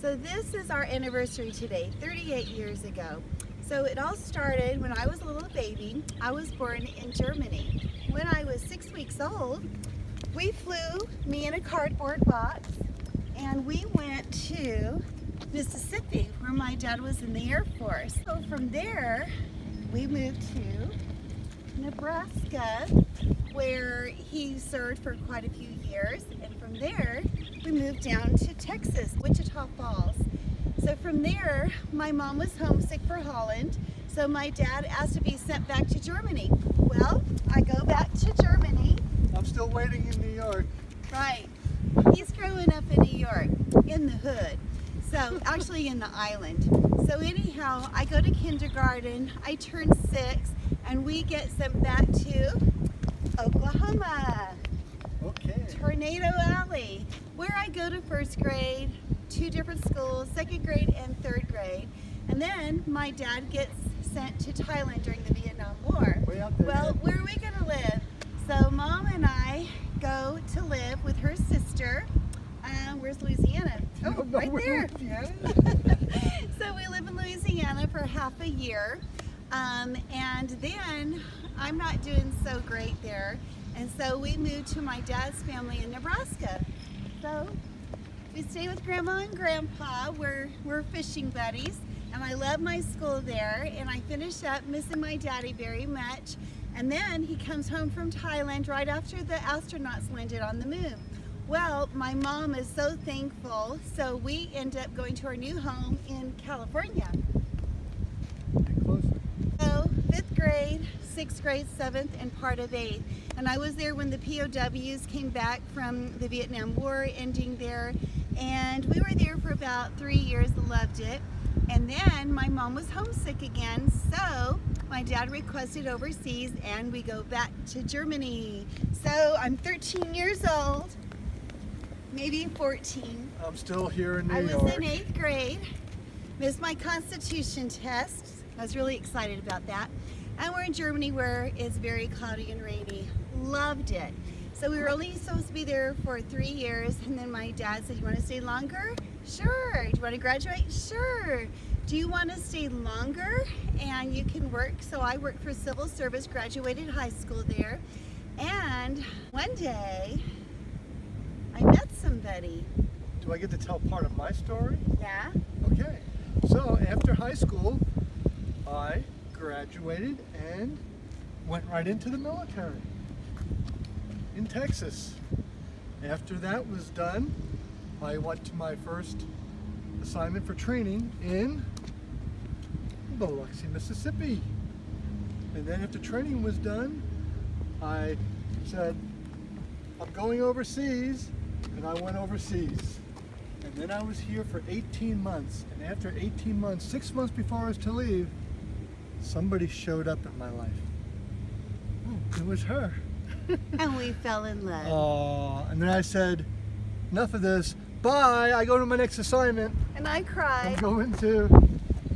So this is our anniversary today, 38 years ago. So it all started when I was a little baby. I was born in Germany. When I was 6 weeks old, we flew, me in a cardboard box, and we went to Mississippi, where my dad was in the Air Force. So from there, we moved to Nebraska, where he served for quite a few years. And from there, we moved down to Texas, Wichita Falls. So from there, my mom was homesick for Holland, so my dad asked to be sent back to Germany. Well, I go back to Germany. I'm still waiting in New York. Right. He's growing up in New York, in the hood. So, actually in the island. So anyhow, I go to kindergarten, I turn 6, and we get sent back to Oklahoma. Okay. Tornado Alley, where I go to first grade, 2 different schools, 2nd grade and 3rd grade. And then my dad gets sent to Thailand during the Vietnam War. Way out there. Well, where are we gonna live? So Mom and I go to live with her sister. Where's Louisiana? Oh, right there. So we live in Louisiana for half a year. And then I'm not doing so great there. And so we moved to my dad's family in Nebraska. So we stay with Grandma and Grandpa. We're fishing buddies. And I love my school there. And I finish up missing my daddy very much. And then he comes home from Thailand right after the astronauts landed on the moon. Well, my mom is so thankful. So we end up going to our new home in California. Get closer. So 5th grade, 6th grade, 7th, and part of 8th. And I was there when the POWs came back from the Vietnam War, ending there. And we were there for about 3 years, loved it. And then my mom was homesick again, so my dad requested overseas, and we go back to Germany. So I'm 13 years old, maybe 14. I'm still here in New I York. was in 8th grade, missed my constitution test. I was really excited about that. And we're in Germany, where it's very cloudy and rainy. Loved it. So we were only supposed to be there for 3 years, and then my dad said, "You want to stay longer? Sure. Do you want to graduate? Sure. Do you want to stay longer and you can work?" So I worked for civil service, graduated high school there, and one day I met somebody. Do I get to tell part of my story? Yeah. Okay. So after high school, I graduated and went right into the military in Texas. After that was done, I went to my first assignment for training in Biloxi, Mississippi. And then after training was done, I said, I'm going overseas, and I went overseas. And then I was here for 18 months, and after 18 months, 6 months before I was to leave, somebody showed up in my life. Oh, it was her. And we fell in love. Oh, and then I said, enough of this. Bye. I go to my next assignment. And I cried. I'm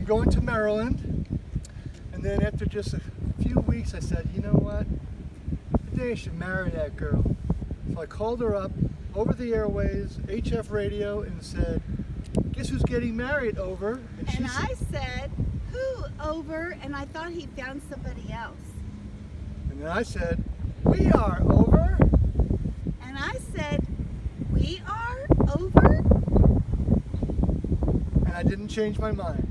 going to Maryland. And then after just a few weeks, I said, you know what? I think I should marry that girl. So I called her up over the airways, HF radio, and said, guess who's getting married over? And I said, who over? And I thought he found somebody else. And then I said, we are over. And I said, we are over? And I didn't change my mind.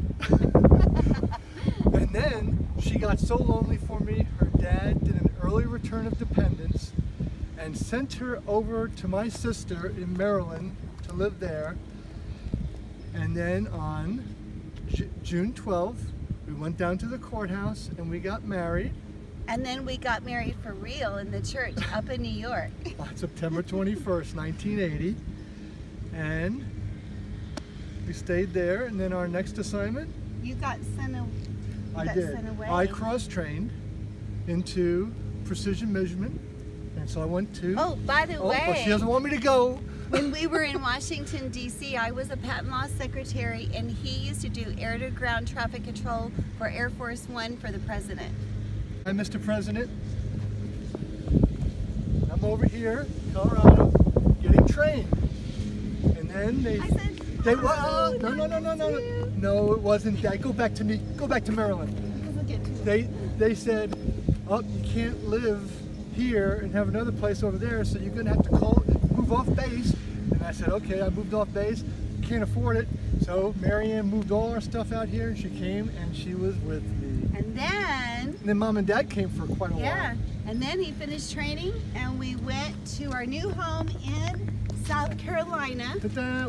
And then she got so lonely for me, her dad did an early return of dependence and sent her over to my sister in Maryland to live there. And then on June 12th, we went down to the courthouse and we got married. And then we got married for real in the church up in New York. On September 21st, 1980. And we stayed there, and then our next assignment, You got sent away. I cross-trained into precision measurement, and so I went to... Oh, by the way, but she doesn't want me to go. when we were in Washington, D.C., I was a patent law secretary, and he used to do air-to-ground traffic control for Air Force One for the president. Hi, Mr. President. I'm over here, Colorado, getting trained. And then they... I said, They no, it wasn't that. Go back to Maryland. They said, oh, you can't live here and have another place over there, so you're gonna have to move off base. And I said, okay, I moved off base, can't afford it. So Marianne moved all our stuff out here, and she came and she was with me. And then Mom and Dad came for quite a while. And then he finished training, and we went to our new home in South Carolina,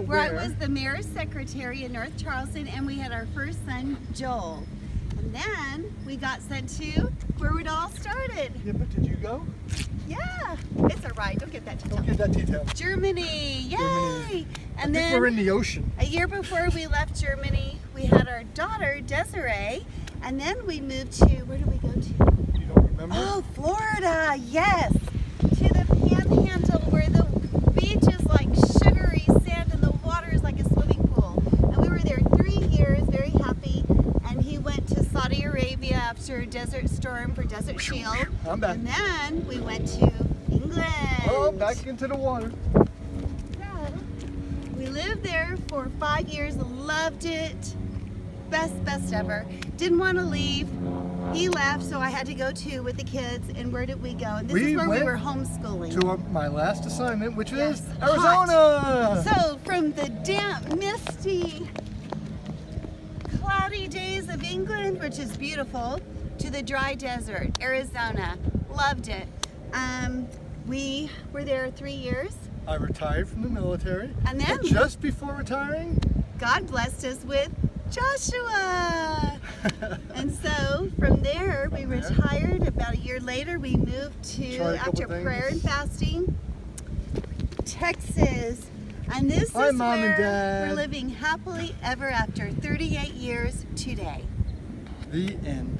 where I was the mayor's secretary in North Charleston, and we had our first son, Joel. And then we got sent to where it all started. Yeah, but did you go? Yeah, it's all right. Don't get that detail. Don't get that detail. Germany, yay! Germany. And then we're in the ocean. A year before we left Germany, we had our daughter, Desiree, and then we moved to, where did we go to? You don't remember? Oh, Florida, yes! To the Panhandle, where the beach is like sugary sand and the water is like a swimming pool. And we were there 3 years, very happy. And he went to Saudi Arabia after Desert Storm for Desert Shield. I'm back. And then we went to England. Oh, back into the water. So, we lived there for 5 years, loved it. Best ever. Didn't want to leave. He left, so I had to go too with the kids. And where did we go? And this is where we were homeschooling. To my last assignment, which is hot. Arizona. So from the damp, misty, cloudy days of England, which is beautiful, to the dry desert, Arizona. Loved it. We were there 3 years. I retired from the military. And then but just before retiring, God blessed us with Joshua. And so from there we retired. About a year later we moved to, after prayer and fasting, Texas. And this is Mom and where Dad. we're living happily ever after, 38 years today. The end.